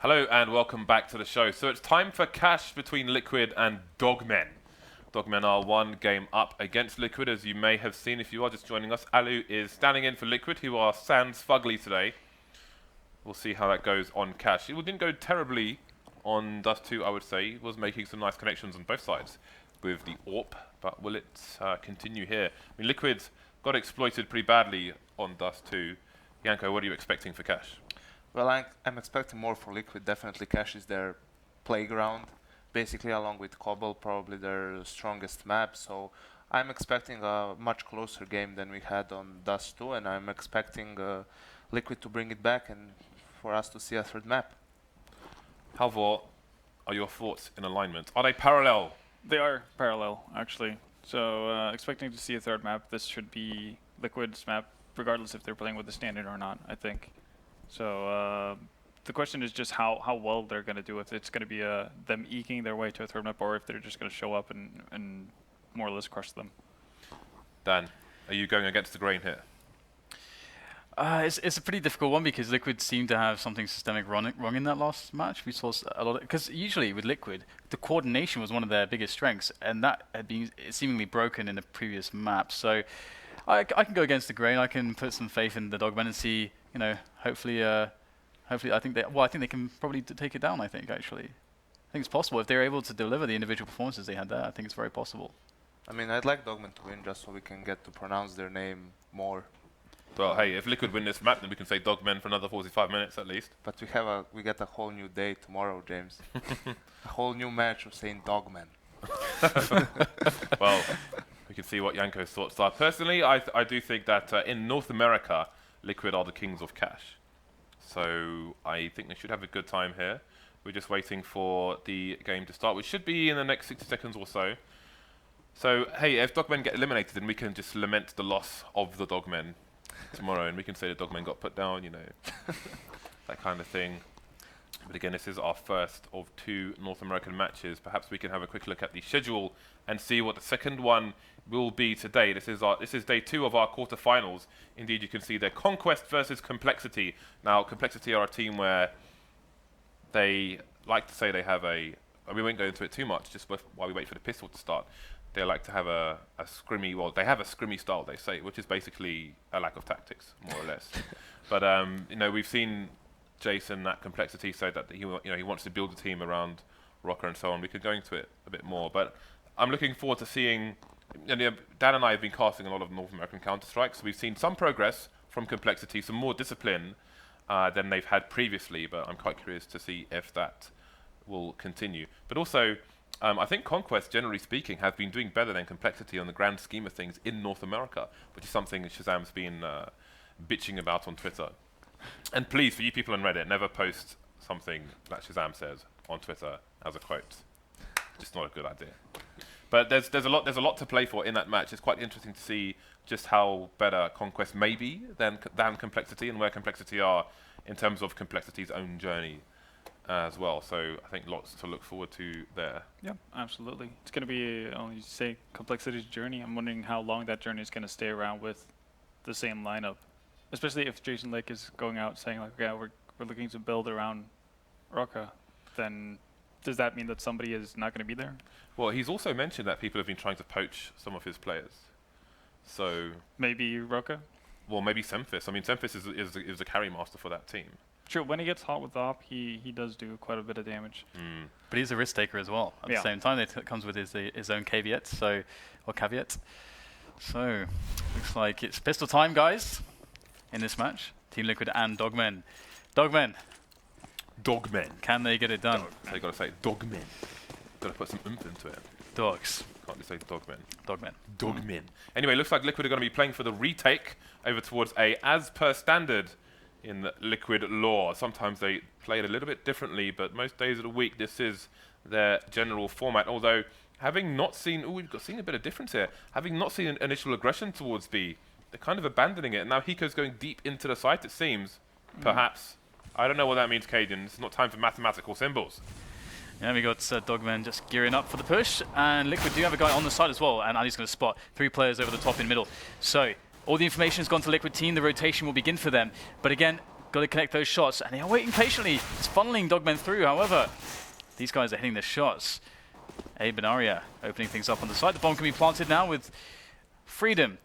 Hello and welcome back to the show. So it's time for Cash between Liquid and Dogmen. Dogmen are one game up against Liquid, as you may have seen if you are just joining us. Allu is standing in for Liquid, who are sans fugly today. We'll see how that goes on Cash. It didn't go terribly on Dust 2, I would say. He was making some nice connections on both sides with the AWP, but will it continue here? I mean, Liquid got exploited pretty badly on Dust 2. Janko, what are you expecting for Cash? Well, I'm expecting more for Liquid. Definitely Cash is their playground. Basically, along with Cobble, probably their strongest map. So I'm expecting a much closer game than we had on Dust 2, and I'm expecting Liquid to bring it back and for us to see a third map. Halvor, are your thoughts in alignment? Are they parallel? They are parallel, actually. So expecting to see a third map. This should be Liquid's map, regardless if they're playing with the standard or not, I think. So the question is just how well they're going to do, if it's going to be them eking their way to a third map, or if they're just going to show up and more or less crush them. Dan, are you going against the grain here? It's a pretty difficult one because Liquid seemed to have something systemic wrong in that last match. We saw a lot because usually with Liquid, the coordination was one of their biggest strengths, and that had been seemingly broken in the previous map. So I can go against the grain. I can put some faith in the Dogmen and see, you know, hopefully I think they can probably take it down. I think actually, I think it's possible if they're able to deliver the individual performances they had there. I think it's very possible. I mean, I'd like Dogman to win just so we can get to pronounce their name more. Well, hey, if Liquid win this map, then we can say Dogmen for another 45 minutes at least. But we get a whole new day tomorrow, James. A whole new match of saying Dogman. Well, we can see what Janko's thoughts are. Personally, I do think that in North America, Liquid are the kings of Cash. So I think they should have a good time here. We're just waiting for the game to start, which should be in the next 60 seconds or so. So, hey, if Dogmen get eliminated, then we can just lament the loss of the Dogmen tomorrow, and we can say the Dogmen got put down, you know, that kind of thing. But again, this is our first of 2 North American matches. Perhaps we can have a quick look at the schedule and see what the second one will be today. This is day 2 of our quarterfinals. Indeed, you can see their Conquest versus Complexity. Now, Complexity are a team where they like to say they have we won't go into it too much, just while we wait for the pistol to start. They like to have a scrimmy, well, they have a scrimmy style, they say, which is basically a lack of tactics, more or less. But, you know, we've seen Jason at Complexity say that he wants to build a team around Rocker and so on. We could go into it a bit more, but I'm looking forward to seeing, Dan and I have been casting a lot of North American Counter-Strikes. We've seen some progress from Complexity, some more discipline than they've had previously, but I'm quite curious to see if that will continue. But also, I think Conquest, generally speaking, have been doing better than Complexity on the grand scheme of things in North America, which is something Shazam's been bitching about on Twitter. And please, for you people on Reddit, never post something that Shazam says on Twitter as a quote. Just not a good idea. But there's a lot to play for in that match. It's quite interesting to see just how better Conquest may be than Complexity, and where Complexity are in terms of Complexity's own journey as well. So I think lots to look forward to there. Yeah, absolutely. It's going to be, you say, Complexity's journey. I'm wondering how long that journey is going to stay around with the same lineup. Especially if Jason Lake is going out saying, like, yeah, we're looking to build around Roca, then does that mean that somebody is not going to be there? Well, he's also mentioned that people have been trying to poach some of his players. So maybe Roca? Well, maybe Semphis. I mean, Semphis is the carry master for that team. Sure, when he gets hot with the op, he does do quite a bit of damage. But he's a risk taker as well. At the same time, it comes with his own caveat. So looks like it's pistol time, guys. In this match, Team Liquid and Dogmen. Dogmen. Can they get it done? So you got to say Dogmen. Got to put some oomph into it. Dogs. Can't just say Dogmen. Dogmen. Anyway, looks like Liquid are going to be playing for the retake over towards A, as per standard in Liquid lore. Sometimes they play it a little bit differently, but most days of the week, this is their general format. Although, having not seen, we've seen a bit of difference here. Having not seen an initial aggression towards B, they're kind of abandoning it. And now Hiko's going deep into the site, it seems. Perhaps. I don't know what that means, Caden. It's not time for mathematical symbols. Yeah, we got Dogman just gearing up for the push. And Liquid do have a guy on the side as well. And Ali's going to spot 3 players over the top in middle. So all the information has gone to Liquid team. The rotation will begin for them. But again, Got to connect those shots, and they are waiting patiently. It's funneling Dogmen through, however, these guys are hitting the shots. Abe and Arya opening things up on the side. The bomb can be planted now with freedom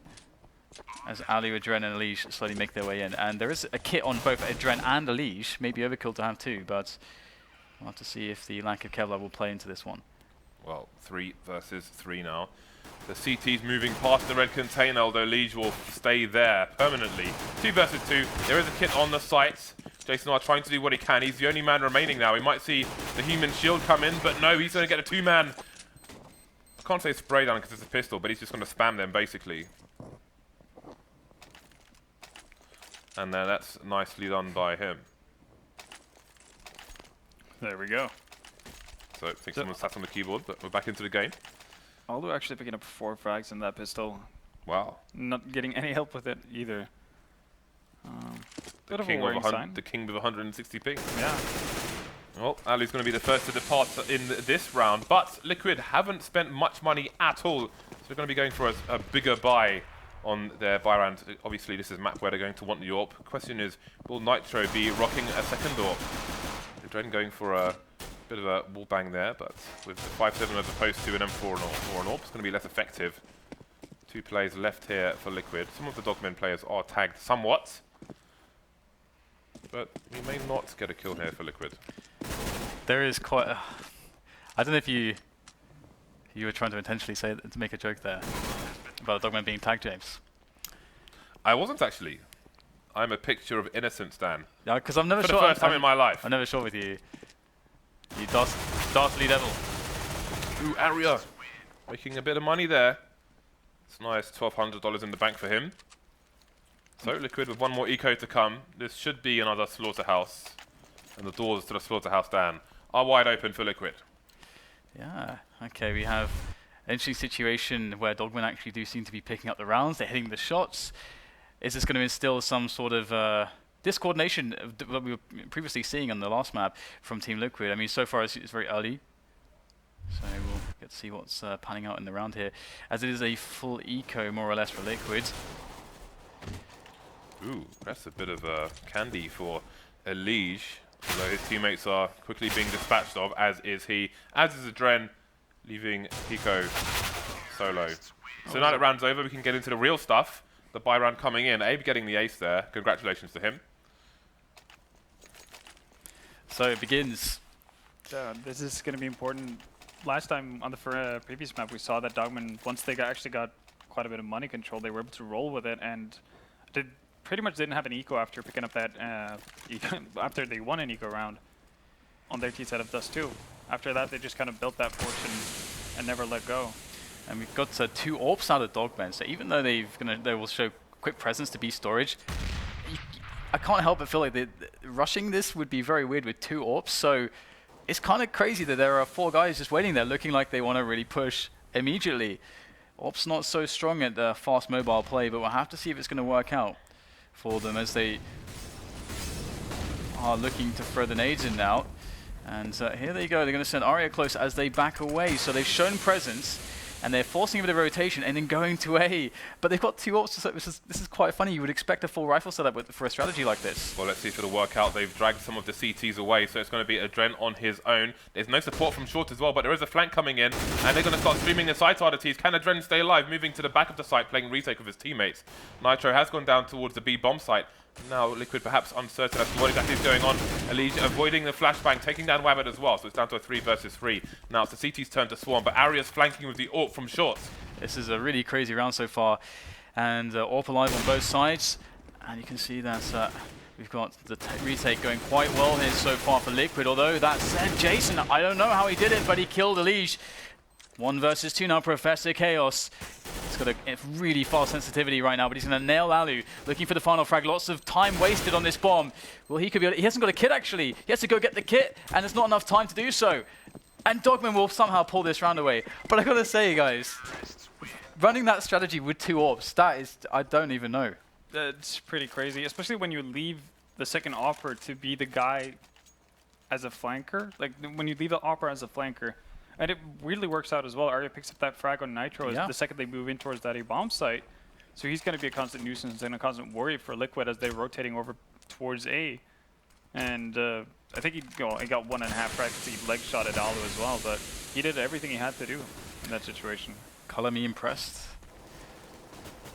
as allu, adreN, and EliGE slowly make their way in. And there is a kit on both adreN and EliGE. Maybe overkill to have two, but we'll have to see if the lack of Kevlar will play into this one. Well, 3 versus 3 now. The CT's moving past the red container, although EliGE will stay there permanently. 2 versus 2. There is a kit on the site. jasonR trying to do what he can. He's the only man remaining now. We might see the human shield come in, but no, he's going to get a 2-man. I can't say spray down because it's a pistol, but he's just going to spam them basically. And then that's nicely done by him. There we go. So I think someone sat on the keyboard, but we're back into the game. allu actually picking up 4 frags in that pistol. Wow. Not getting any help with it either. Bit of a King worrying with sign. the king with 160 ping. Yeah. Well, allu's going to be the first to depart in this round, but Liquid haven't spent much money at all, so they're going to be going for a bigger buy on their buy round. Obviously, this is a map where they're going to want the AWP. Question is, will Nitro be rocking a second AWP? adreN going for a bit of a wall bang there, but with the 5-7 as opposed to an M4 or an AWP, it's going to be less effective. 2 players left here for Liquid. Some of the Dogmen players are tagged somewhat, but we may not get a kill here for Liquid. There is quite a... I don't know if you were trying to intentionally say to make a joke there about the Dogman being tagged, James. I wasn't actually. I'm a picture of innocence, Dan. Yeah, because I'm never For sure. the first time in my life. I'm never sure with you. You dastardly devil. Ooh, Arya. Making a bit of money there. It's nice, $1,200 in the bank for him. So Liquid with one more eco to come. This should be another slaughterhouse. And the doors to the slaughterhouse, Dan, are wide open for Liquid. Yeah, okay, we have an interesting situation where Dogman actually do seem to be picking up the rounds. They're hitting the shots. Is this going to instill some sort of discoordination of what we were previously seeing on the last map from Team Liquid? I mean, so far it's very early. So we'll get to see what's panning out in the round here, as it is a full eco, more or less, for Liquid. Ooh, that's a bit of a candy for EliGE, although his teammates are quickly being dispatched of, as is he. As is adreN, leaving Hiko solo. So now that round's over, we can get into the real stuff. The buy round coming in. Abe getting the ace there. Congratulations to him. So it begins. This is going to be important. Last time on the previous map, we saw that Dogman, once they actually got quite a bit of money control, they were able to roll with it, and pretty much didn't have an eco after picking up that after they won an eco round on their T setup thus too. After that, they just kind of built that fortune and never let go. And we've got 2 AWPs out of Dogman, so even though they will show quick presence to be storage, I can't help but feel like rushing this would be very weird with 2 AWPs, so it's kind of crazy that there are 4 guys just waiting there looking like they want to really push immediately. AWP's not so strong at fast mobile play, but we'll have to see if it's going to work out for them as they are looking to throw the nades in now. And here they go, they're going to send Arya close as they back away, so they've shown presence. And they're forcing a bit of rotation and then going to A. But they've got 2 AWPs, so this is quite funny. You would expect a full rifle setup for a strategy like this. Well, let's see if it'll work out. They've dragged some of the CTs away, so it's going to be adreN on his own. There's no support from short as well, but there is a flank coming in, and they're going to start streaming the site oddities. Can adreN stay alive? Moving to the back of the site, playing retake with his teammates. Nitro has gone down towards the B bomb site. Now Liquid perhaps uncertain as to what exactly is going on. EliGE avoiding the flashbang, taking down wabbit as well, so it's down to a 3 versus 3. Now it's the CT's turn to swarm, but Arya's flanking with the AWP from short. This is a really crazy round so far, and AWP alive on both sides. And you can see that we've got the retake going quite well here so far for Liquid, although that said, Jason, I don't know how he did it, but he killed EliGE. 1 versus 2 now, Professor Chaos. He's got a really fast sensitivity right now, but he's going to nail allu. Looking for the final frag. Lots of time wasted on this bomb. Well, he hasn't got a kit, actually. He has to go get the kit, and there's not enough time to do so. And Dogman will somehow pull this round away. But I got to say, guys, running that strategy with 2 AWPs, that is, I don't even know. It's pretty crazy, especially when you leave the second AWPer to be the guy as a flanker. Like, when you leave the AWPer as a flanker, and it weirdly works out as well. Arya picks up that frag on Nitro the second they move in towards that A-bomb site. So he's going to be a constant nuisance and a constant worry for Liquid as they're rotating over towards A. And I think he got 1.5 frags because he leg shot at allu as well, but he did everything he had to do in that situation. Color me impressed.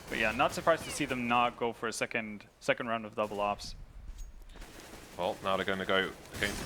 But yeah, not surprised to see them not go for a second round of double ops. Well, now they're going to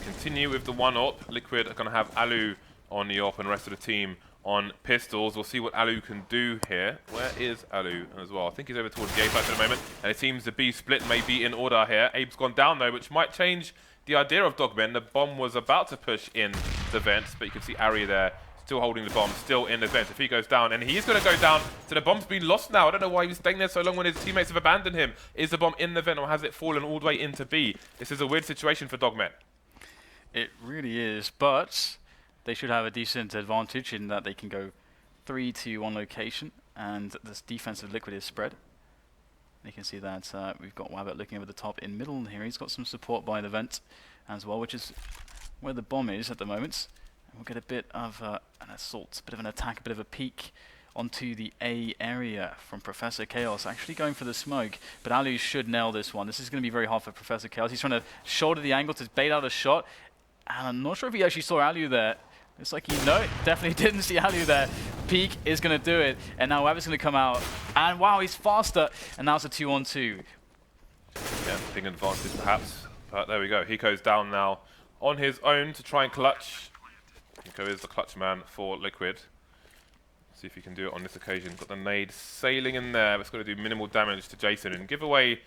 continue with the 1-op. Liquid are going to have allu on the op and the rest of the team on pistols. We'll see what allu can do here. Where is allu as well? I think he's over towards the A site at the moment. And it seems the B split may be in order here. Abe's gone down though, which might change the idea of Dogmen. The bomb was about to push in the vents, but you can see Arya there still holding the bomb, still in the vents. If he goes down, and he's going to go down, so the bomb's been lost now. I don't know why he was staying there so long when his teammates have abandoned him. Is the bomb in the vent, or has it fallen all the way into B? This is a weird situation for Dogmen. It really is, but they should have a decent advantage in that they can go 3 to 1 location, and this defensive Liquid is spread. You can see that we've got wabbit looking over the top in middle here. He's got some support by the vent as well, which is where the bomb is at the moment. And we'll get a bit of an assault, a bit of an attack, a bit of a peek onto the A area from Professor Chaos. Actually going for the smoke, but allu should nail this one. This is going to be very hard for Professor Chaos. He's trying to shoulder the angle to bait out a shot, and I'm not sure if he actually saw allu there. It's like he definitely didn't see allu there. Peek is going to do it, and now wabbit's going to come out, and wow, he's faster, and now it's a 2-on-2. Yeah, big advantage perhaps, but there we go. Hiko's down now on his own to try and clutch. Hiko is the clutch man for Liquid. See if he can do it on this occasion. Got the nade sailing in there, but it's going to do minimal damage to Jason and give away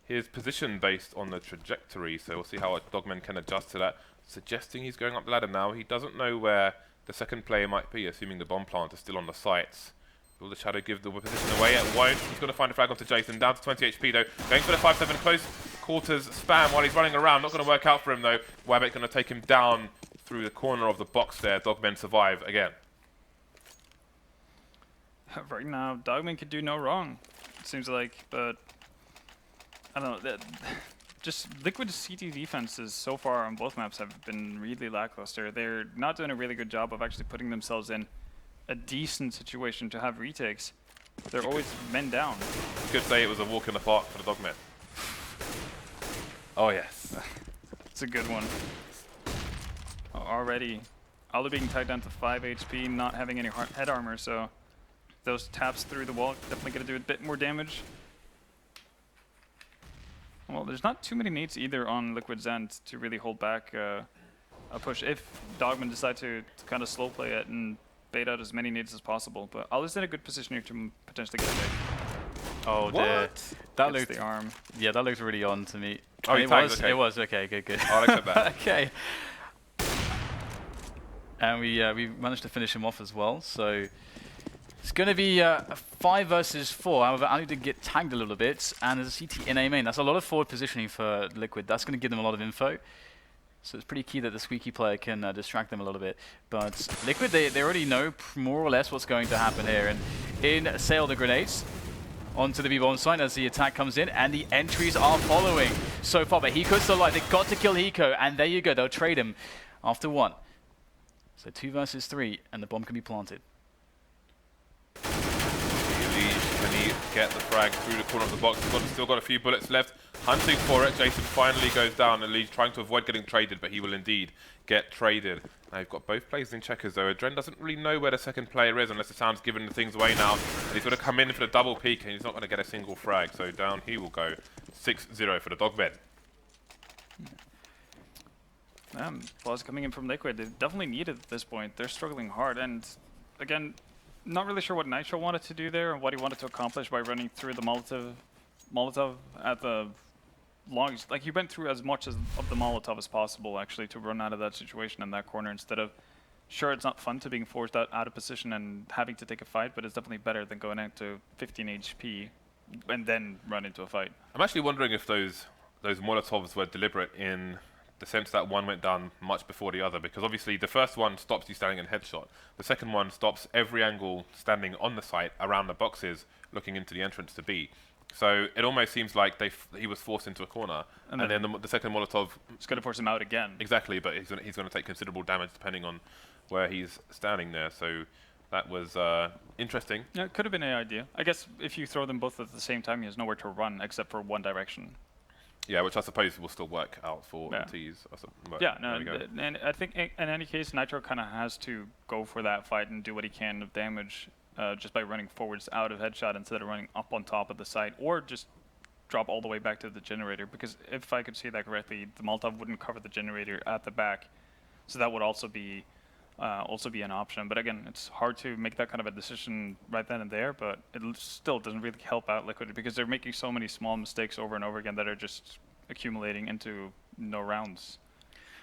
his position based on the trajectory. So we'll see how Dogmen can adjust to that. Suggesting he's going up the ladder now. He doesn't know where the second player might be, assuming the bomb plant is still on the sites. Will the shadow give the position away? It won't. He's going to find a frag onto Jason. Down to 20 HP though. Going for the 5-7 close quarters spam while he's running around. Not going to work out for him though. wabbit going to take him down through the corner of the box there. Dogmen survive again. Right now, Dogman could do no wrong, it seems like, but I don't know. Just Liquid's CT defenses so far on both maps have been really lackluster. They're not doing a really good job of actually putting themselves in a decent situation to have retakes. They're always men down. You could say it was a walk in the park for the Dogmen. Oh yes. It's a good one. Already, allu being tied down to 5 HP, not having any head armor, so those taps through the wall definitely going to do a bit more damage. Well, there's not too many nades either on Liquid's end to really hold back a push if Dogman decide to kind of slow play it and bait out as many nades as possible. But allu's in a good position here to potentially get a pick. Oh dear. That looked the arm. Yeah, that looked really on to me. Oh, it was. okay. It was okay. Good. I'll accept that. Okay. And we managed to finish him off as well. So it's going to be a 5 versus 4. However, allu did get tagged a little bit, and there's a CT in A main. That's a lot of forward positioning for Liquid. That's going to give them a lot of info. So it's pretty key that the squeaky player can distract them a little bit. But Liquid, they already know more or less what's going to happen here. And in sail the grenades onto the B-bomb site as the attack comes in, and the entries are following so far. But Hiko's still alive. They've got to kill Hiko, and there you go. They'll trade him after 1. So 2 versus 3, and the bomb can be planted. EliGE, can he get the frag through the corner of the box? He's still got a few bullets left. Hunting for it. Jason finally goes down. EliGE trying to avoid getting traded, but he will indeed get traded. Now you've got both players in checkers though. adreN doesn't really know where the second player is unless the sound's giving the things away now. And he's going to come in for the double peek, and he's not going to get a single frag. So down he will go. 6-0 for the Dogmen. Balls coming in from Liquid. They definitely need it at this point. They're struggling hard, and again, not really sure what Nitro wanted to do there and what he wanted to accomplish by running through the Molotov at the longest. Like, he went through as much of the Molotov as possible actually to run out of that situation in that corner instead of. Sure, it's not fun to being forced out of position and having to take a fight, but it's definitely better than going out to 15 HP and then run into a fight. I'm actually wondering if those Molotovs were deliberate in the sense that one went down much before the other, because obviously the first one stops you standing in headshot. The second one stops every angle standing on the site around the boxes looking into the entrance to B. So it almost seems like he was forced into a corner, and then the second Molotov... It's going to force him out again. Exactly, but he's going to take considerable damage depending on where he's standing there. So that was interesting. Yeah, it could have been an idea. I guess if you throw them both at the same time, he has nowhere to run except for one direction. Yeah, which I suppose will still work out for Yeah. T's. Yeah, no, and I think in any case, Nitro kind of has to go for that fight and do what he can of damage just by running forwards out of headshot instead of running up on top of the site, or just drop all the way back to the generator. Because if I could see that correctly, the Molotov wouldn't cover the generator at the back, so that would also be an option. But again, it's hard to make that kind of a decision right then and there, but it still doesn't really help out Liquid because they're making so many small mistakes over and over again that are just accumulating into no rounds.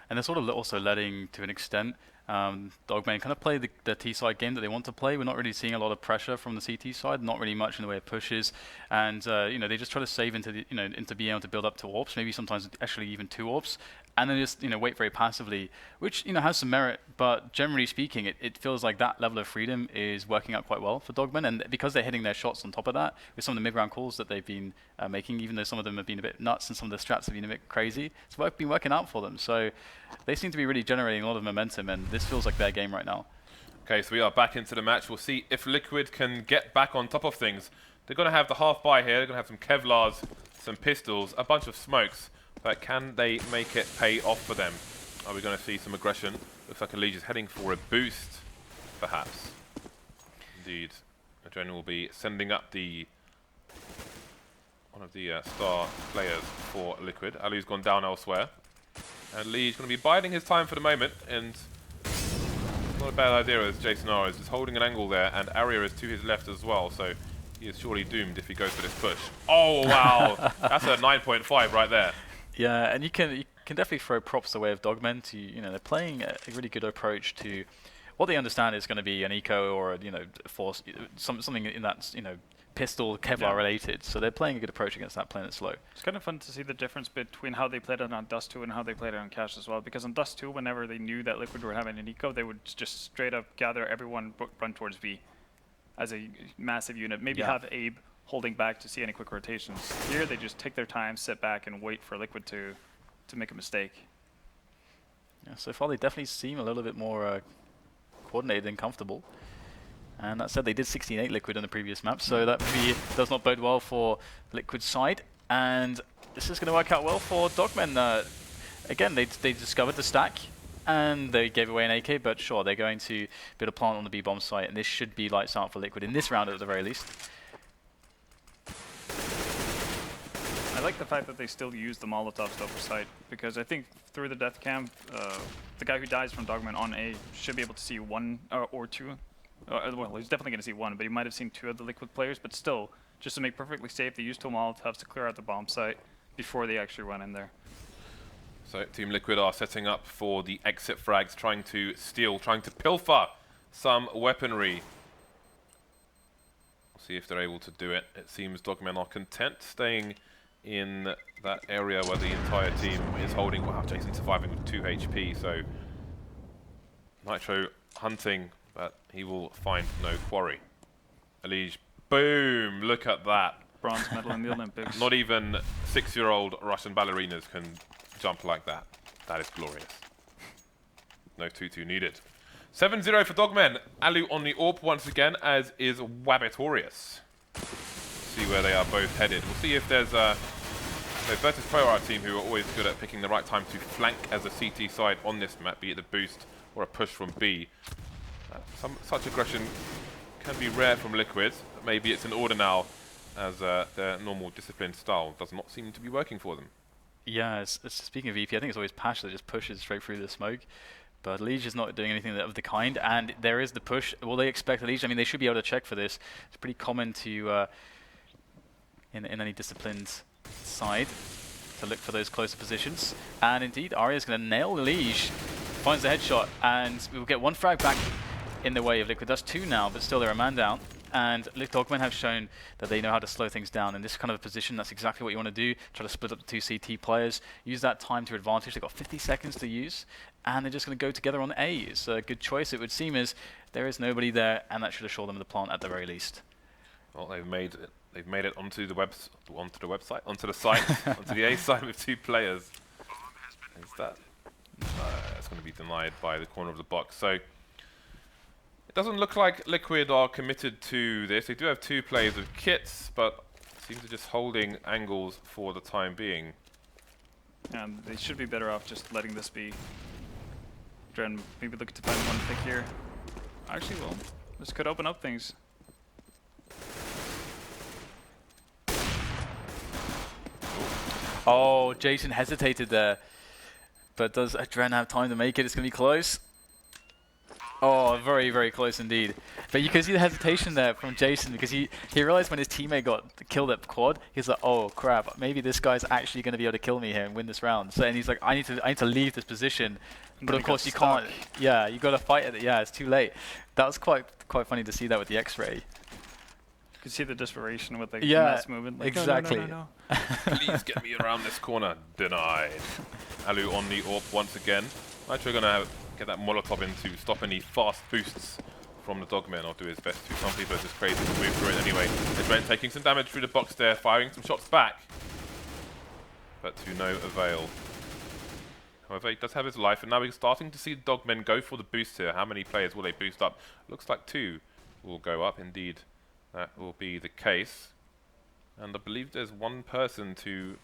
And they're sort of also letting, to an extent, Dogman kind of play the T-side game that they want to play. We're not really seeing a lot of pressure from the CT side, not really much in the way of pushes, and you know, they just try to save into the, into being able to build up to AWPs, maybe sometimes actually even 2 AWPs, and then just wait very passively, which has some merit. But generally speaking, it feels like that level of freedom is working out quite well for Dogman, and because they're hitting their shots on top of that with some of the mid-round calls that they've been making, even though some of them have been a bit nuts and some of the strats have been a bit crazy, it's been working out for them. So they seem to be really generating a lot of momentum, and this feels like their game right now. Okay, so we are back into the match. We'll see if Liquid can get back on top of things. They're going to have the half buy here. They're going to have some Kevlars, some pistols, a bunch of smokes. But can they make it pay off for them? Are we going to see some aggression? Looks like EliGE is heading for a boost, perhaps. Indeed. adreN will be sending up one of the star players for Liquid. Allu's gone down elsewhere. And Lee's going to be biding his time for the moment, and not a bad idea as jasonR is just holding an angle there, and Arya is to his left as well, so he is surely doomed if he goes for this push. Oh wow, that's a 9.5 right there. Yeah, and you can definitely throw props the way of Dogmen to, they're playing a really good approach to what they understand is going to be an eco or force something in that pistol Kevlar related. So they're playing a good approach against that, playing it slow. It's kind of fun to see the difference between how they played it on Dust 2 and how they played it on Cash as well. Because on Dust 2, whenever they knew that Liquid were having an eco, they would just straight up gather everyone, run towards B as a massive unit. Maybe have Abe holding back to see any quick rotations. Here they just take their time, sit back, and wait for Liquid to make a mistake. Yeah, so far they definitely seem a little bit more coordinated and comfortable. And that said, they did 16-8 Liquid in the previous map, so that maybe does not bode well for Liquid's side. And this is going to work out well for Dogmen. Again, they discovered the stack, and they gave away an AK, but sure, they're going to build a plant on the B-bomb site, and this should be lights out for Liquid in this round at the very least. I like the fact that they still use the Molotovs over site, because I think through the death cam, the guy who dies from Dogman on A should be able to see one or two. Well, he's definitely going to see one, but he might have seen two of the Liquid players. But still, just to make perfectly safe, they used two Molotovs to clear out the bomb site before they actually run in there. So Team Liquid are setting up for the exit frags, trying to steal, trying to pilfer some weaponry. We'll see if they're able to do it. It seems Dogmen are content staying in that area where the entire team is holding. Wow, Jason surviving with 2 HP, so Nitro hunting, but he will find no quarry. EliGE, boom, look at that. Bronze medal in the Olympics. Not even 6-year-old Russian ballerinas can jump like that. That is glorious. No 2-2 needed. 7-0 for Dogmen. Allu on the AWP once again, as is Wabbitorius. See where they are both headed. We'll see if there's a Virtus Pro are a team who are always good at picking the right time to flank as a CT side on this map, be it the boost or a push from B. Such aggression can be rare from Liquid, but maybe it's in order now, as their normal disciplined style does not seem to be working for them. Yeah, speaking of VP, I think it's always Pash that just pushes straight through the smoke. But EliGE is not doing anything of the kind, and there is the push. Will they expect EliGE? I mean, they should be able to check for this. It's pretty common to, in any disciplined side, to look for those closer positions. And indeed, Arya is going to nail EliGE, finds the headshot, and we will get one frag back in the way of Liquid. That's 2 now, but still they're a man down. And Dogmen have shown that they know how to slow things down. In this kind of a position, that's exactly what you want to do. Try to split up the 2 CT players. Use that time to advantage. They've got 50 seconds to use. And they're just going to go together on A. It's a good choice, it would seem, as there is nobody there. And that should assure them the plant at the very least. Well, they've made it onto the website, onto the site, onto the A side with 2 players. Is that? It's going to be denied by the corner of the box. So it doesn't look like Liquid are committed to this. They do have 2 players with kits, but seem to just holding angles for the time being. And they should be better off just letting this be. adreN maybe looking to find one pick here. Actually, well, this could open up things. Oh, Jason hesitated there. But does adreN have time to make it? It's going to be close. Oh, very, very close indeed. But you can see the hesitation there from Jason because he realized when his teammate got killed at quad, he's like, oh crap, maybe this guy's actually going to be able to kill me here and win this round. So and he's like, I need to leave this position. But of course you can't. Yeah, you got to fight it. Yeah, it's too late. That was quite funny to see that with the X-ray. You can see the desperation with the Yeah, mass movement. Like, exactly. No. Please get me around this corner. Denied. allu on the AWP once again. Nitro gonna get that Molotov in to stop any fast boosts from the Dogmen. I'll do his best to. Some people are just crazy to move through it anyway. adreN taking some damage through the box there, firing some shots back. But to no avail. However, he does have his life, and now we're starting to see the Dogmen go for the boost here. How many players will they boost up? Looks like 2 will go up. Indeed, that will be the case. And I believe there's 1 person to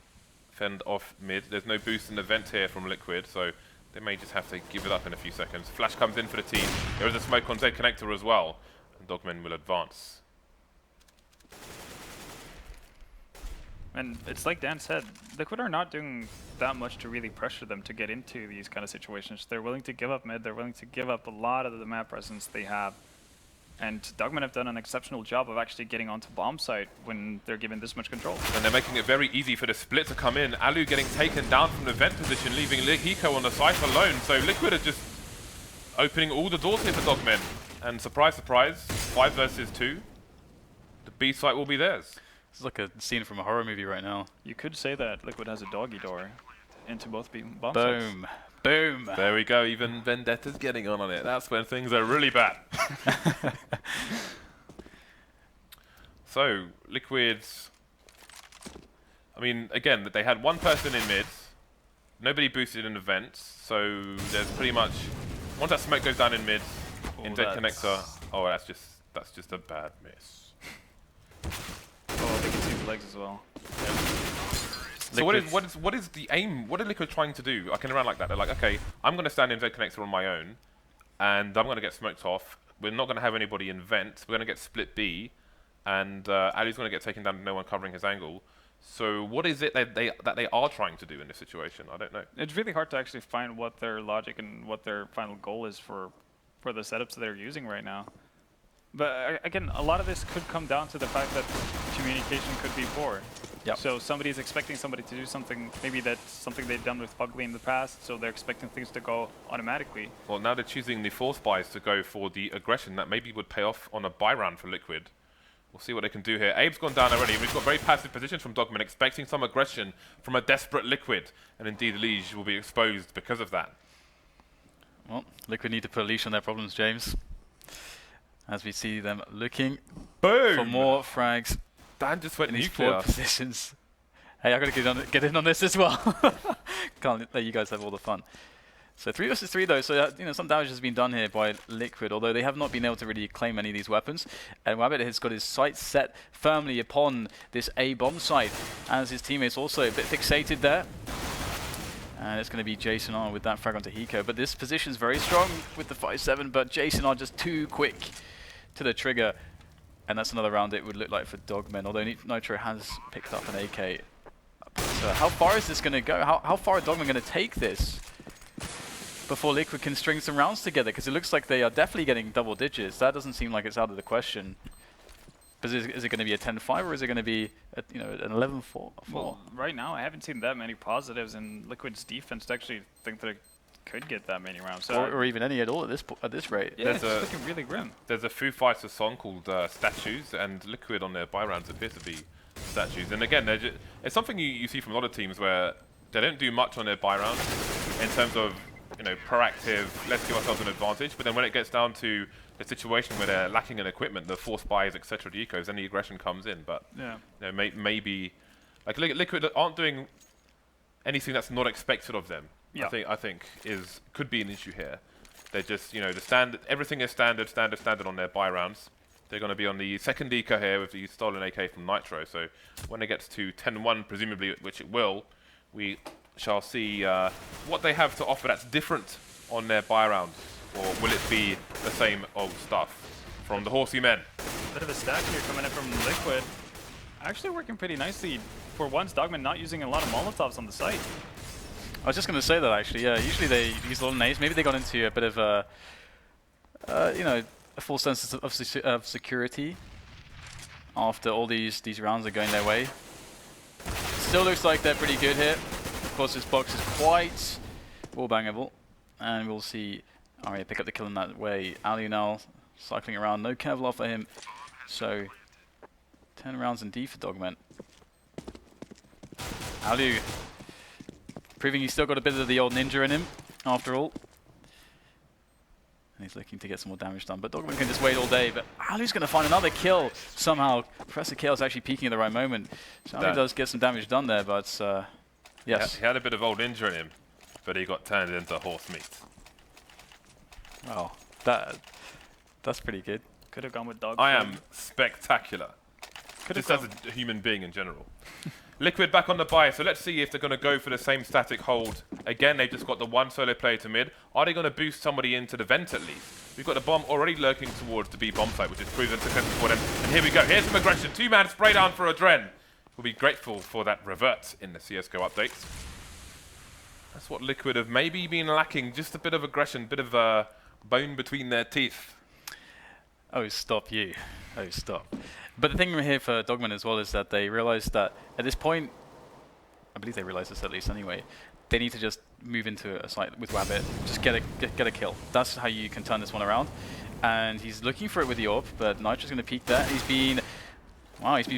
fend off mid. There's no boost in the vent here from Liquid, so they may just have to give it up in a few seconds. Flash comes in for the team. There is a smoke on Z connector as well, and Dogmen will advance. And it's like Dan said, Liquid are not doing that much to really pressure them to get into these kind of situations. They're willing to give up mid, they're willing to give up a lot of the map presence they have. And Dogmen have done an exceptional job of actually getting onto bomb site when they're given this much control. And they're making it very easy for the split to come in. allu getting taken down from the vent position, leaving Hiko on the site alone. So Liquid are just opening all the doors here for Dogmen. And surprise, surprise, 5 versus 2. The B site will be theirs. This is like a scene from a horror movie right now. You could say that Liquid has a doggy door into both bomb sites. Boom. Boom. There we go, even vENdetta's getting on it. That's when things are really bad. So, Liquid's... I mean, again, they had 1 person in mid. Nobody boosted in the vents. So, there's pretty much... Once that smoke goes down in mid, in Z connector... Oh, that's just a bad miss. Oh, they can see the legs as well. So what is the aim? What are Liquid trying to do? I can run like that. They're like, okay, I'm going to stand in Z connector on my own, and I'm going to get smoked off. We're not going to have anybody in vent. We're going to get split B, and allu's going to get taken down with no one covering his angle. So what is it that they are trying to do in this situation? I don't know. It's really hard to actually find what their logic and what their final goal is for the setups that they're using right now. But again, a lot of this could come down to the fact that communication could be poor. Yep. So somebody is expecting somebody to do something, maybe that's something they've done with Fugly in the past, so they're expecting things to go automatically. Well, now they're choosing the force buys to go for the aggression that maybe would pay off on a buy round for Liquid. We'll see what they can do here. Abe's gone down already. We've got very passive positions from Dogman, expecting some aggression from a desperate Liquid. And indeed, EliGE will be exposed because of that. Well, Liquid need to put a leash on their problems, James. As we see them looking for more frags. Dan just went in these nuclear. forward positions. Hey, I gotta get in on this as well. Can't let you guys have all the fun. So 3 versus 3 though, so some damage has been done here by Liquid, although they have not been able to really claim any of these weapons. And wabbit has got his sights set firmly upon this A bomb site, as his teammates also a bit fixated there. And it's going to be jasonR with that frag onto Hiko. But this position's very strong with the 5-7, but jasonR just too quick to the trigger. And that's another round it would look like for Dogmen, although Nitro has picked up an AK. So how far is this going to go? How far are Dogmen going to take this before Liquid can string some rounds together? Because it looks like they are definitely getting double digits. That doesn't seem like it's out of the question. But is it going to be a 10-5 or is it going to be an 11-4? Well, right now I haven't seen that many positives in Liquid's defense to actually think that it could get that many rounds. So or even any at all at this rate. Yeah, it's looking really grim. There's a Foo Fighters song called Statues, and Liquid on their buy rounds appear to be statues. And again, it's something you see from a lot of teams where they don't do much on their buy rounds in terms of proactive, let's give ourselves an advantage. But then when it gets down to a situation where they're lacking in equipment, the force buys, etc., the ecos, then the aggression comes in. But maybe like Liquid aren't doing anything that's not expected of them. Yeah. I think could be an issue here. They're just the standard. Everything is standard on their buy rounds. They're going to be on the second eco here with the stolen AK from Nitro. So when it gets to 10-1, presumably, which it will, we shall see what they have to offer that's different on their buy round, or will it be the same old stuff from the horsey men? Bit of a stack here coming in from Liquid. Actually working pretty nicely. For once, Dogman not using a lot of Molotovs on the site. I was just going to say that actually. Yeah, usually they use little nades. Maybe they got into a bit of a, you know, a full sense of security after all these rounds are going their way. Still looks like they're pretty good here. Of course, this box is quite wallbangable, and we'll see Arya pick up the kill in that way. Allu now cycling around. No Kevlar for him. So 10 rounds in D for Dogmen. Allu proving he's still got a bit of the old ninja in him, after all. And he's looking to get some more damage done. But Dogman can just wait all day. But Allu's going to find another kill somehow. Professor Chaos actually peeking at the right moment. So Allu does get some damage done there, but yes. He had a bit of old ninja in him, but he got turned into horse meat. Wow, that's pretty good. Could have gone with dog. I am spectacular. Just as a human being in general. Liquid back on the buy, so let's see if they're going to go for the same static hold. Again, they've just got the one solo player to mid. Are they going to boost somebody into the vent at least? We've got the bomb already lurking towards the B bomb site, which is proven successful for them. And here we go. Here's some aggression. 2-man spray down for adreN. We'll be grateful for that revert in the CSGO updates. That's what Liquid have maybe been lacking. Just a bit of aggression, bit of bone between their teeth. Oh, stop you. Oh, stop. But the thing here for Dogman as well is that they realized that at this point, I believe they realized this at least anyway, they need to just move into a site with wabbit, just get a kill. That's how you can turn this one around. And he's looking for it with the AWP, but Nitro's going to peek there. He's been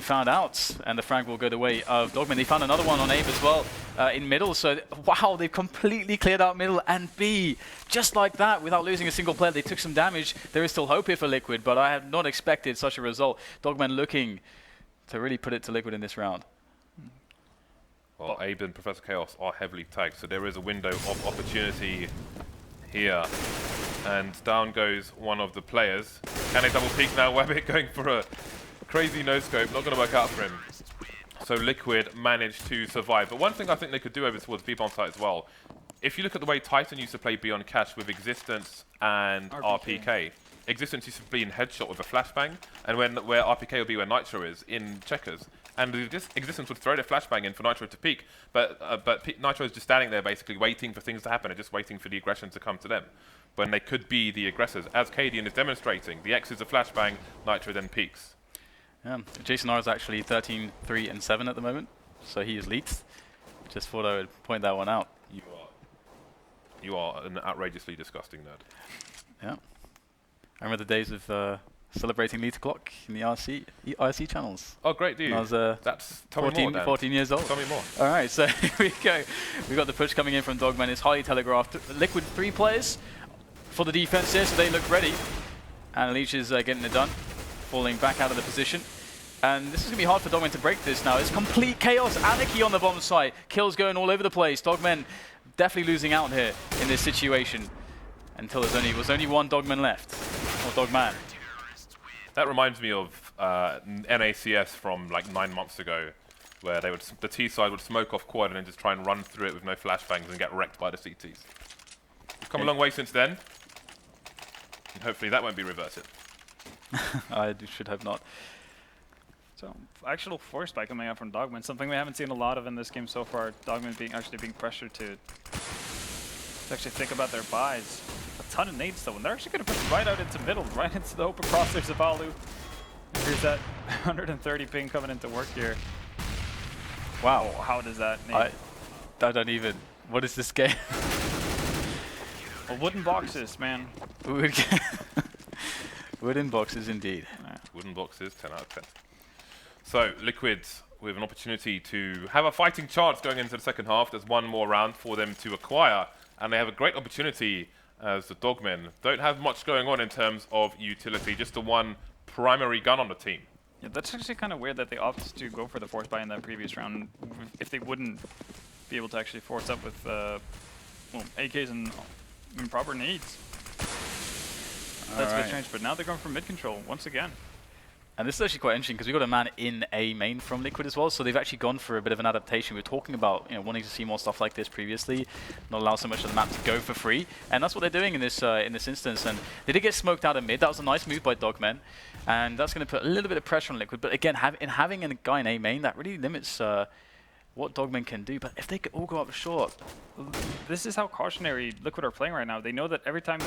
found out, and the frag will go the way of Dogman. They found another one on Abe as well in middle, so wow, they've completely cleared out middle and B. Just like that, without losing a single player, they took some damage. There is still hope here for Liquid, but I have not expected such a result. Dogman looking to really put it to Liquid in this round. Well, Abe and Professor Chaos are heavily tagged, so there is a window of opportunity here. And down goes one of the players. Can they double peek now? wabbit going for a crazy no-scope, not going to work out for him. So Liquid managed to survive. But one thing I think they could do over towards B-bomb site as well, if you look at the way Titan used to play Beyond Cash with Existence and RPK, Existence used to be in headshot with a flashbang, and where RPK will be where Nitro is, in checkers. And Existence would throw the flashbang in for Nitro to peek, but Nitro is just standing there basically waiting for things to happen and just waiting for the aggression to come to them. When they could be the aggressors. As Cadian is demonstrating, the X is a flashbang, Nitro then peeks. Yeah, jasonR is actually 13, 3, and 7 at the moment, so he is leaked. Just thought I would point that one out. You are an outrageously disgusting nerd. Yeah. I remember the days of celebrating Lead Clock in the IRC channels. Oh, great, dude. I was That's 14 years old. Tell me more. All right, so here we go. We've got the push coming in from Dogman. It's highly telegraphed. Liquid 3 players for the defense here, so they look ready. And EliGE is getting it done, falling back out of the position. And this is going to be hard for Dogman to break this now. It's complete chaos. Aleksi on the bomb site. Kills going all over the place. Dogman definitely losing out here in this situation until there was only one Dogman left. Or Dogman. That reminds me of NACS from like 9 months ago, where the T side would smoke off quad and then just try and run through it with no flashbangs and get wrecked by the CTs. We've come a long way since then, and hopefully that won't be reverted. I should hope not. So, actual force spike coming out from Dogman, something we haven't seen a lot of in this game so far. Dogman actually being pressured to actually think about their buys. A ton of nades though, and they're actually going to push right out into middle, right into the open crosshairs of allu. Here's that 130 ping coming into work here. Wow, how does that nade? I don't even. What is this game? Well, wooden boxes, man. Wooden boxes indeed. Yeah. Wooden boxes, 10 out of 10. So, Liquid with an opportunity to have a fighting chance going into the second half. There's one more round for them to acquire, and they have a great opportunity as the Dogmen don't have much going on in terms of utility, just the one primary gun on the team. Yeah, that's actually kind of weird that they opted to go for the force buy in that previous round if they wouldn't be able to actually force up with well, AKs and proper nades. That's a bit strange, but now they're going for mid control once again. And this is actually quite interesting because we got a man in A main from Liquid as well, so they've actually gone for a bit of an adaptation. We were talking about wanting to see more stuff like this previously, not allow so much of the map to go for free, and that's what they're doing in this instance. And they did get smoked out of mid. That was a nice move by DOGMEN, and that's going to put a little bit of pressure on Liquid. But again, having a guy in A main, that really limits what DOGMEN can do. But if they could all go up short, This is how cautionary Liquid are playing right now. They know that every time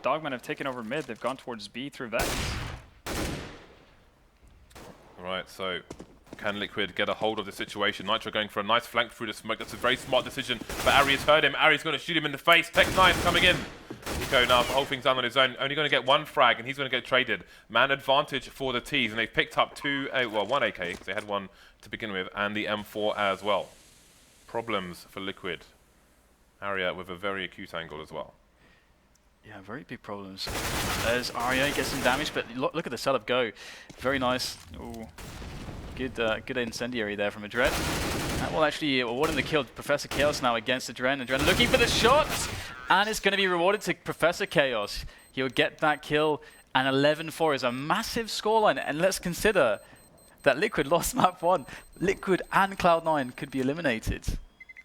DOGMEN have taken over mid, they've gone towards B through Vex. Right, so can Liquid get a hold of the situation? Nitro going for a nice flank through the smoke. That's a very smart decision, but Arya's heard him. Arya's going to shoot him in the face. Tech9 coming in. Hiko now to hold things down on his own. Only going to get one frag, and he's going to get traded. Man advantage for the T's, and they've picked up one AK, because they had one to begin with, and the M4 as well. Problems for Liquid. Arya with a very acute angle as well. yeah, very big problems. There's Arya, gets some damage, but look at the setup go. Very nice. Ooh. Good incendiary there from adreN. That will actually award him the kill. Professor Chaos now against adreN. adreN looking for the shot, and it's going to be rewarded to Professor Chaos. He'll get that kill, and 11-4 is a massive scoreline. And let's consider that Liquid lost map 1. Liquid and Cloud9 could be eliminated.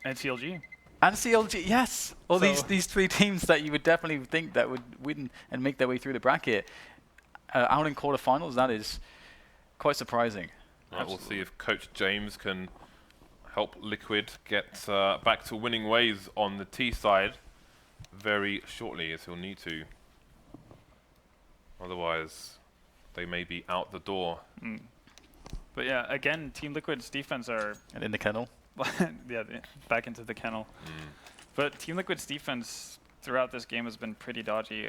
And CLG. And CLG, yes! All these three teams that you would definitely think that would win and make their way through the bracket. Out in quarterfinals, that is quite surprising. Right, we'll see if Coach James can help Liquid get back to winning ways on the T side very shortly, as he'll need to. Otherwise, they may be out the door. Mm. But yeah, again, Team Liquid's defense are... And in the kennel. yeah, back into the kennel. Mm. But Team Liquid's defense throughout this game has been pretty dodgy.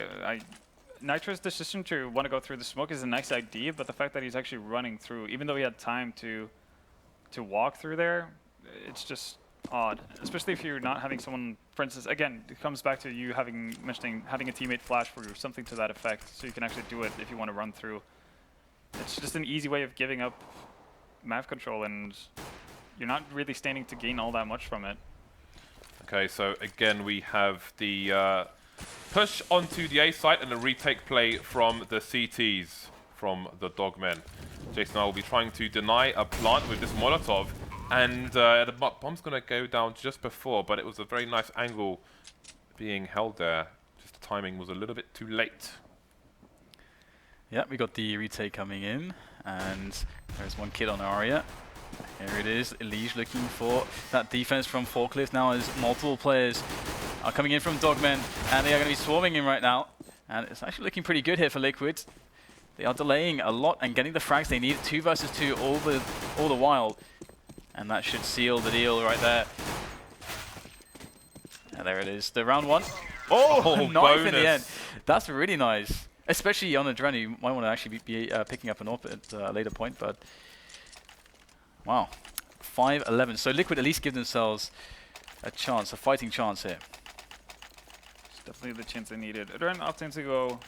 Nitro's decision to want to go through the smoke is a nice idea, but the fact that he's actually running through, even though he had time to walk through there, it's just odd. Especially if you're not having someone, for instance, again, it comes back to you mentioning having a teammate flash for you, something to that effect, so you can actually do it if you want to run through. It's just an easy way of giving up map control, and you're not really standing to gain all that much from it. Okay, so again we have the push onto the A site and a retake play from the CTs from the DOGMEN. jasonR will be trying to deny a plant with this Molotov, and the bomb's going to go down just before, but it was a very nice angle being held there. Just the timing was a little bit too late. Yeah, we got the retake coming in, and there's one kid on Arya. Here it is, EliGE looking for that defense from Forklift now as multiple players are coming in from DOGMEN, and they are going to be swarming in right now. And it's actually looking pretty good here for Liquid. They are delaying a lot and getting the frags they need, 2 versus 2 all the while. And that should seal the deal right there. And there it is, the round 1. Oh, knife in the end. That's really nice. Especially on adreN, you might want to actually be picking up an AWP at a later point, but wow, 5-11. So Liquid at least give themselves a chance, a fighting chance here. It's definitely the chance they needed. adreN opting to go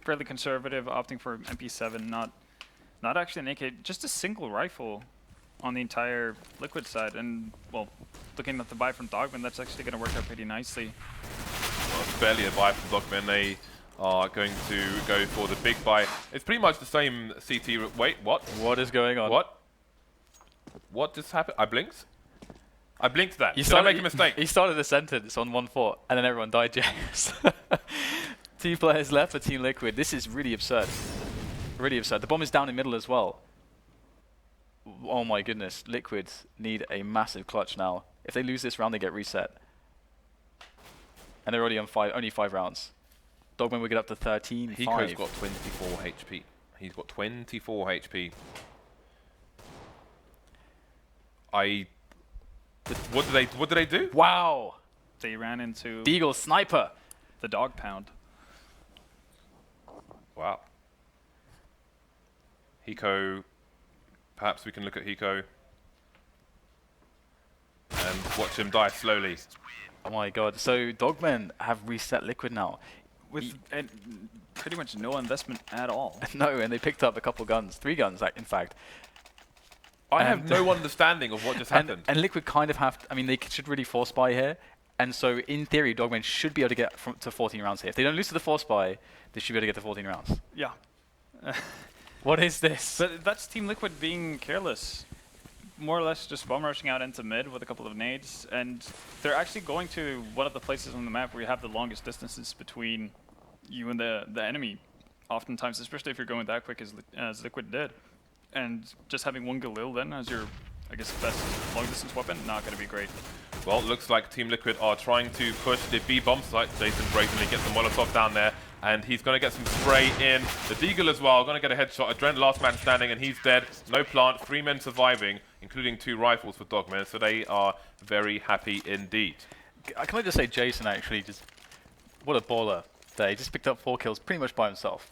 fairly conservative, opting for MP7, not actually an AK, just a single rifle on the entire Liquid side. And well, looking at the buy from DOGMEN, that's actually going to work out pretty nicely. Well, it's barely a buy from DOGMEN. They are going to go for the big buy. It's pretty much the same CT. Wait, what? What is going on? What just happened? I blinked? I blinked that. Did I make a mistake? He started a sentence on 1-4, and then everyone died, James. 2 players left for Team Liquid. This is really absurd. Really absurd. The bomb is down in middle as well. Oh my goodness. Liquid need a massive clutch now. If they lose this round, they get reset. And they're already on only 5 rounds. DOGMEN will get up to 13-5. Hiko's got 24 HP. He's got 24 HP. What did they do? Wow! They ran into Deagle sniper. the dog pound. Wow. Hiko. Perhaps we can look at Hiko and watch him die slowly. Oh my god. So DOGMEN have reset Liquid now. With pretty much no investment at all. No, and they picked up a couple guns. 3 guns, in fact. I have no understanding of what just happened. And Liquid kind of have I mean, they should really force buy here. And so, in theory, DOGMEN should be able to get to 14 rounds here. If they don't lose to the force buy, they should be able to get to 14 rounds. Yeah. What is this? But that's Team Liquid being careless. More or less just bomb rushing out into mid with a couple of nades, and they're actually going to one of the places on the map where you have the longest distances between you and the enemy. Oftentimes, especially if you're going that quick as Liquid did. And just having one Galil then as your, I guess, best long distance weapon, not going to be great. Well, it looks like Team Liquid are trying to push the B bomb site. Jason brazenly gets the Molotov down there, and he's going to get some spray in. The Deagle as well, going to get a headshot. adreN, last man standing, and he's dead. No plant, 3 men surviving, including 2 rifles for Dogman, so they are very happy indeed. Can I just say Jason actually just, what a baller there. He just picked up 4 kills pretty much by himself.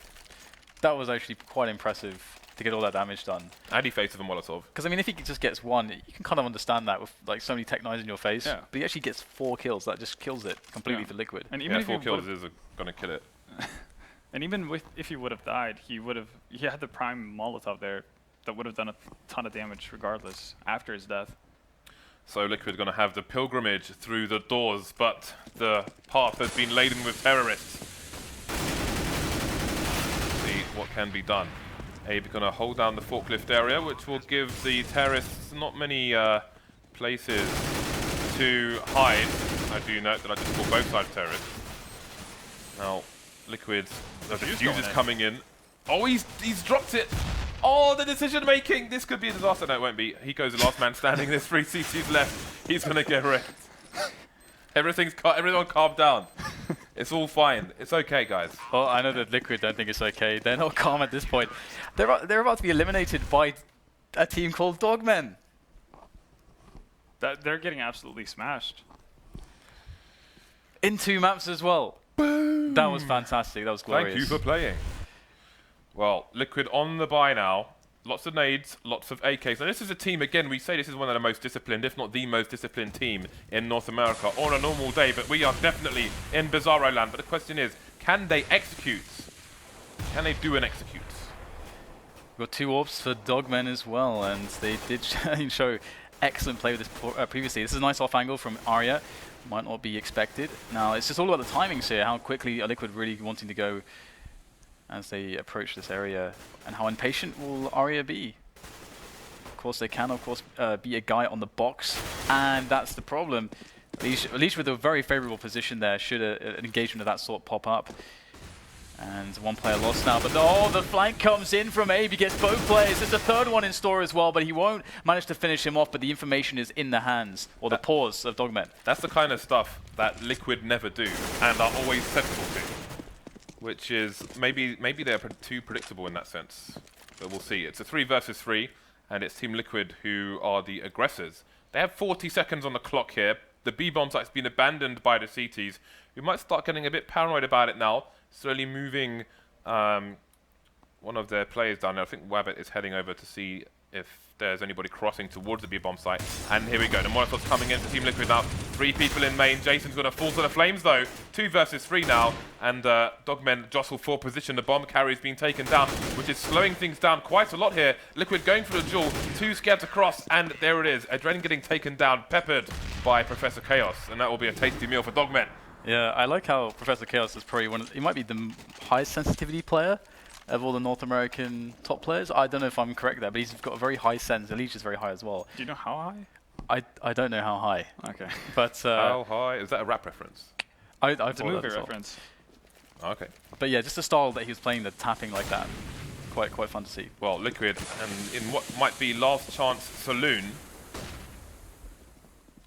That was actually quite impressive to get all that damage done. And he faces a Molotov. Because I mean, if he just gets 1, you can kind of understand that with like so many Tech 9s in your face. Yeah. But he actually gets 4 kills. That just kills it completely for Liquid. And even Yeah, if 4 he kills is going to kill it. and even if he would have died, he had the prime Molotov there that would have done a ton of damage regardless after his death. So Liquid going to have the pilgrimage through the doors, but the path has been laden with terrorists. See what can be done. Abe going to hold down the forklift area, which will give the terrorists not many places to hide. I do note that I just fought both sides of terrorists. Now, Liquid, the defuse is coming in. Oh, he's dropped it. Oh, the decision making. This could be a disaster. No, it won't be. He goes the last man standing. There's 3 CTs left. He's going to get wrecked. Everyone calm down. It's all fine. It's okay, guys. Well, I know that Liquid don't think it's okay. They're not calm at this point. They're about to be eliminated by a team called Dogmen. They're getting absolutely smashed. In 2 maps as well. Boom. That was fantastic. That was glorious. Thank you for playing. Well, Liquid on the buy now. Lots of nades, lots of AKs. Now this is a team, again, we say this is one of the most disciplined, if not the most disciplined team in North America on a normal day, but we are definitely in Bizarro land. But the question is, can they execute? Can they do an execute? We've got 2 orbs for Dogmen as well, and they did show excellent play with this previously. This is a nice off angle from Arya. Might not be expected. Now, it's just all about the timings here, how quickly are Liquid really wanting to go as they approach this area, and how impatient will Arya be? Of course they can, of course, be a guy on the box, and that's the problem. EliGE with a very favorable position there, should an engagement of that sort pop up. And 1 player lost now, but oh, the flank comes in from Abe, he gets both players. There's a 3rd one in store as well, but he won't manage to finish him off, but the information is in the hands, or the paws of Dogmen. That's the kind of stuff that Liquid never do, and are always sensible to. Which is, maybe they're too predictable in that sense. But we'll see. It's a 3 versus 3, and it's Team Liquid who are the aggressors. They have 40 seconds on the clock here. The B-bomb site's been abandoned by the CTs, who might start getting a bit paranoid about it now, slowly moving one of their players down there. I think wabbit is heading over to see if there's anybody crossing towards the B-bomb site. And here we go, the Molotov's coming in for Team Liquid now. 3 people in main. Jason's going to fall to the flames though. 2 versus 3 now. And Dogmen jostle for position. The bomb carrier's being taken down, which is slowing things down quite a lot here. Liquid going for the duel. 2 scared to cross, and there it is. adreN getting taken down, peppered by Professor Chaos. And that will be a tasty meal for Dogmen. Yeah, I like how Professor Chaos is probably he might be the highest sensitivity player of all the North American top players. I don't know if I'm correct there, but he's got a very high sense. EliGE is very high as well. Do you know how high? I don't know how high. Okay. But how high? Is that a rap reference? It's a movie reference. Okay. But yeah, just the style that he was playing, the tapping like that, quite fun to see. Well, Liquid, and in what might be last chance saloon,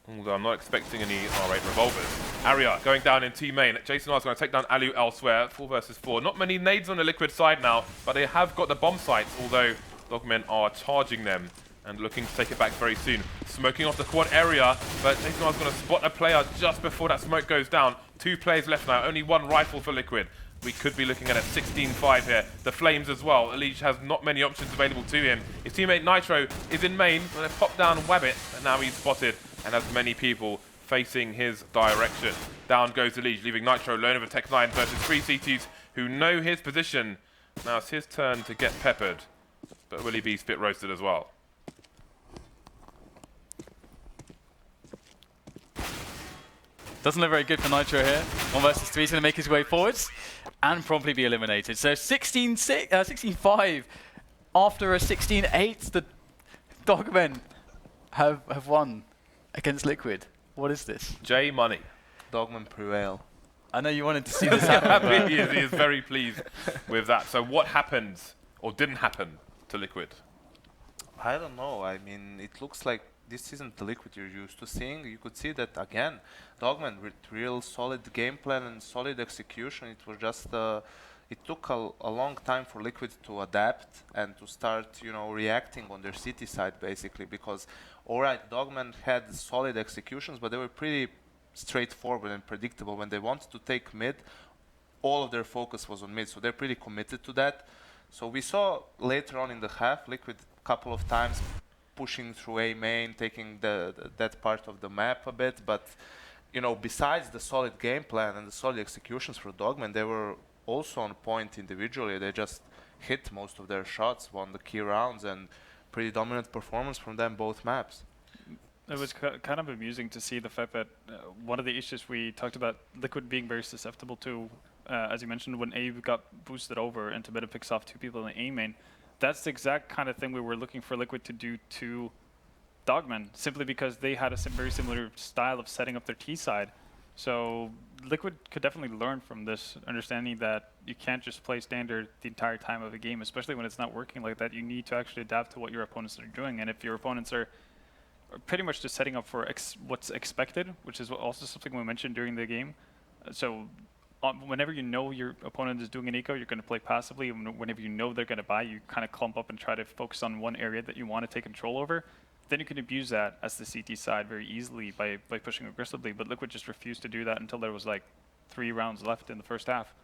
although I'm not expecting any R8 revolvers. Arya going down in T-main. jasonR is going to take down allu elsewhere. 4 versus 4. Not many nades on the Liquid side now, but they have got the bomb sites, although Dogmen are charging them and looking to take it back very soon. Smoking off the quad area, but jasonR is going to spot a player just before that smoke goes down. 2 players left now, only 1 rifle for Liquid. We could be looking at a 16-5 here. The flames as well. EliGE has not many options available to him. His teammate Nitro is in main, and they pop down wabbit, and now he's spotted and has many people facing his direction. Down goes EliGE, leaving Nitro alone over Tech 9 versus 3 CTs who know his position. Now it's his turn to get peppered, but will he be spit roasted as well? Doesn't look very good for Nitro here. 1 versus 3 is going to make his way forwards and probably be eliminated. So 16-5 after a 16-8, the Dogmen have won against Liquid. What is this? J Money. Dogman prevail. I know you wanted to see this happen. he is very pleased with that. So what happened or didn't happen to Liquid? I don't know. I mean, it looks like this isn't the Liquid you're used to seeing. You could see that again, Dogman with real solid game plan and solid execution. It was just it took a long time for Liquid to adapt and to start, reacting on their city side basically. Because, alright, Dogman had solid executions, but they were pretty straightforward and predictable. When they wanted to take mid, all of their focus was on mid, so they're pretty committed to that. So we saw later on in the half, Liquid a couple of times pushing through A main, taking that part of the map a bit, but besides the solid game plan and the solid executions for Dogman, they were also on point individually. They just hit most of their shots, won the key rounds, and pretty dominant performance from them both maps. It was kind of amusing to see the fact that one of the issues we talked about Liquid being very susceptible to, as you mentioned, when A got boosted over and Tabeta picks off 2 people in A main, that's the exact kind of thing we were looking for Liquid to do to Dogman, simply because they had a very similar style of setting up their T side. So Liquid could definitely learn from this, understanding that you can't just play standard the entire time of a game, especially when it's not working like that. You need to actually adapt to what your opponents are doing, and if your opponents are pretty much just setting up for what's expected, which is also something we mentioned during the game. So whenever you know your opponent is doing an eco, you're going to play passively. Whenever you know they're going to buy, you kind of clump up and try to focus on one area that you want to take control over. Then you can abuse that as the CT side very easily by pushing aggressively. But Liquid just refused to do that until there was like 3 rounds left in the first half.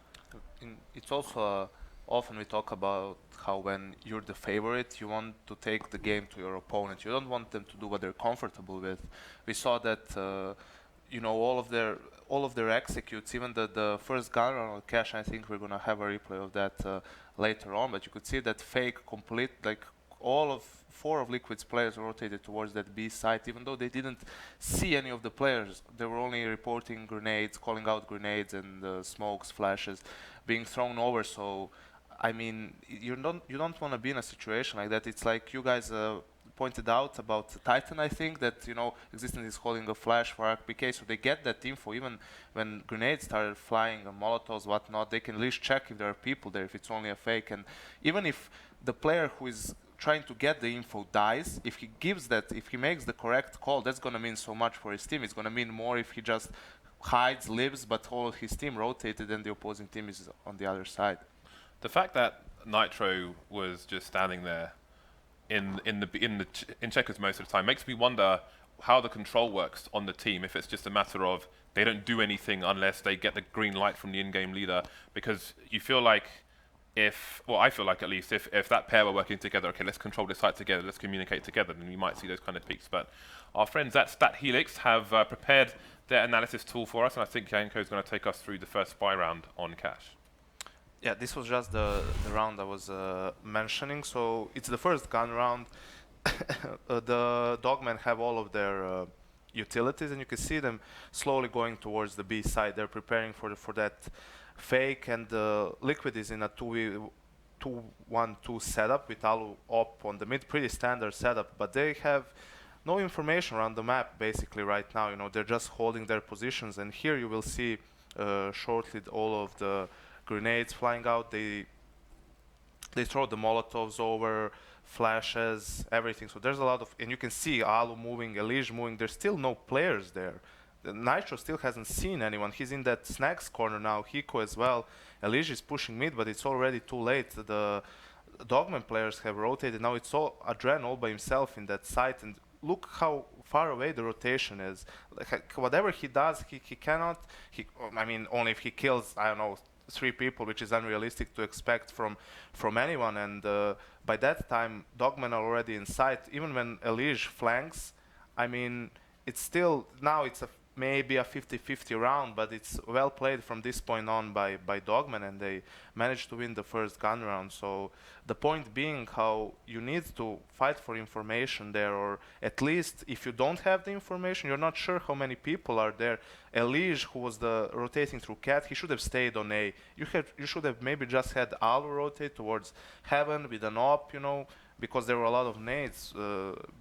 It's also often we talk about how when you're the favorite, you want to take the game to your opponent. You don't want them to do what they're comfortable with. We saw that all of their executes, even the first gun round on Cash. I think we're gonna have a replay of that later on. But you could see that fake complete, like all of 4 of Liquid's players rotated towards that B site, even though they didn't see any of the players. They were only reporting grenades, calling out grenades and smokes, flashes being thrown over. So I mean, you don't want to be in a situation like that. It's like you guys pointed out about Titan, I think, that Existence is holding a flash for RPK, so they get that info. Even when grenades started flying and molotovs, whatnot, they can at least check if there are people there, if it's only a fake. And even if the player who is trying to get the info dies, if he makes the correct call, that's going to mean so much for his team. It's going to mean more if he just hides, lives, but all his team rotated and the opposing team is on the other side. The fact that Nitro was just standing there in checkers most of the time makes me wonder how the control works on the team. If it's just a matter of they don't do anything unless they get the green light from the in-game leader, because you feel like I feel like at least if that pair were working together, okay, let's control this site together, let's communicate together, then we might see those kind of peaks. But our friends at StatHelix have prepared their analysis tool for us, and I think Janko is going to take us through the first spy round on Cash. Yeah, this was just the round I was mentioning. So it's the first gun round. The Dogmen have all of their utilities, and you can see them slowly going towards the B side. They're preparing for that fake, and Liquid is in a 2-1-2 setup with allu up on the mid. Pretty standard setup, but they have no information around the map basically right now. They're just holding their positions, and here you will see shortly all of the grenades flying out. They throw the molotovs over, flashes, everything. So there's a lot of, and you can see allu moving, EliGE moving. There's still no players there. The Nitro still hasn't seen anyone. He's in that snacks corner now, Hiko as well. EliGE is pushing mid, but it's already too late. The Dogman players have rotated. Now it's all adreN all by himself in that site, and look how far away the rotation is. Like, whatever he does, he cannot. I mean, only if he kills, I don't know, 3 people, which is unrealistic to expect from anyone. And by that time, Dogmen are already in sight. Even when EliGE flanks, I mean, it's still now it's a maybe a 50-50 round, but it's well played from this point on by Dogman, and they managed to win the first gun round. So the point being how you need to fight for information there, or at least if you don't have the information, you're not sure how many people are there. EliGE, who was the rotating through cat, he should have stayed on A. You should have maybe just had allu rotate towards heaven with an op, you know, because there were a lot of nades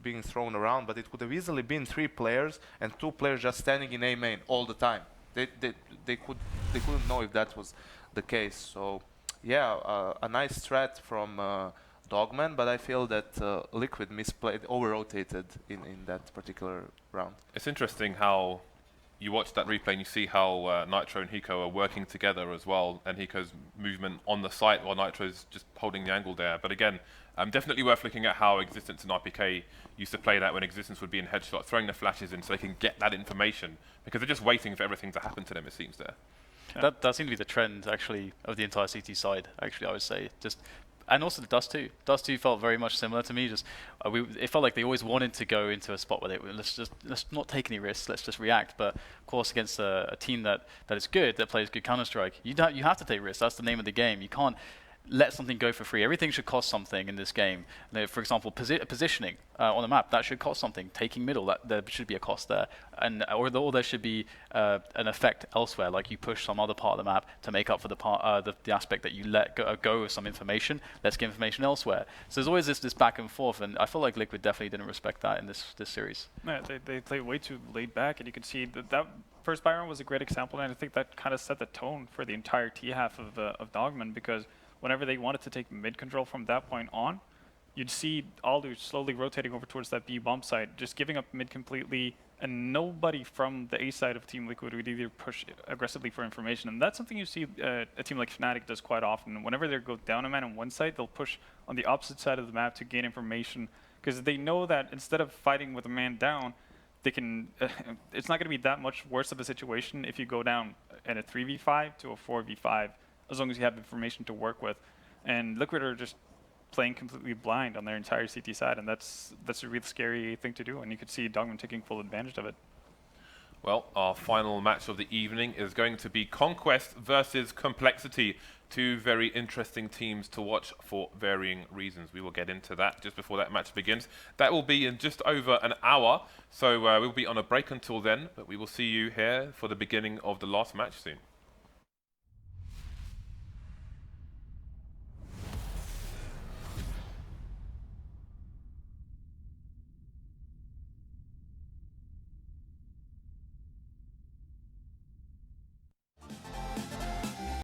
being thrown around, but it could have easily been 3 players and 2 players just standing in A main all the time. They couldn't know if that was the case. So yeah, a nice strat from Dogman, but I feel that Liquid misplayed, over-rotated in that particular round. It's interesting how you watch that replay and you see how Nitro and Hiko are working together as well, and Hiko's movement on the site while Nitro's just holding the angle there. But again, definitely worth looking at how Existence and RPK used to play that when Existence would be in headshot, throwing the flashes in so they can get that information, because they're just waiting for everything to happen to them, it seems there. Yeah. That seemed to be the trend, actually, of the entire CT side, actually, I would say. And also the Dust 2. Dust 2 felt very much similar to me. Just it felt like they always wanted to go into a spot where let's not take any risks, let's just react. But of course, against a team that is good, that plays good Counter-Strike, you have to take risks. That's the name of the game. You can't let something go for free. Everything should cost something in this game. For example, positioning on the map, that should cost something. Taking middle, there should be a cost there, or there should be an effect elsewhere, like you push some other part of the map to make up for the aspect that you let go of some information. Let's get information elsewhere. So there's always this back and forth, and I feel like Liquid definitely didn't respect that in this series. Yeah, they play way too laid back, and you can see that first Byron was a great example, and I think that kind of set the tone for the entire T half of Dogman, because whenever they wanted to take mid control from that point on, you'd see allu slowly rotating over towards that B bomb site, just giving up mid completely, and nobody from the A side of Team Liquid would either push aggressively for information. And that's something you see a team like Fnatic does quite often. Whenever they go down a man on one side, they'll push on the opposite side of the map to gain information, because they know that instead of fighting with a man down, they can. It's not going to be that much worse of a situation if you go down in a 3v5 to a 4v5, as long as you have information to work with. And Liquid are just playing completely blind on their entire CT side, and that's a real scary thing to do, and you could see Dogman taking full advantage of it. Well, our final match of the evening is going to be Conquest versus Complexity. 2 very interesting teams to watch for varying reasons. We will get into that just before that match begins. That will be in just over an hour, so we'll be on a break until then, but we will see you here for the beginning of the last match soon.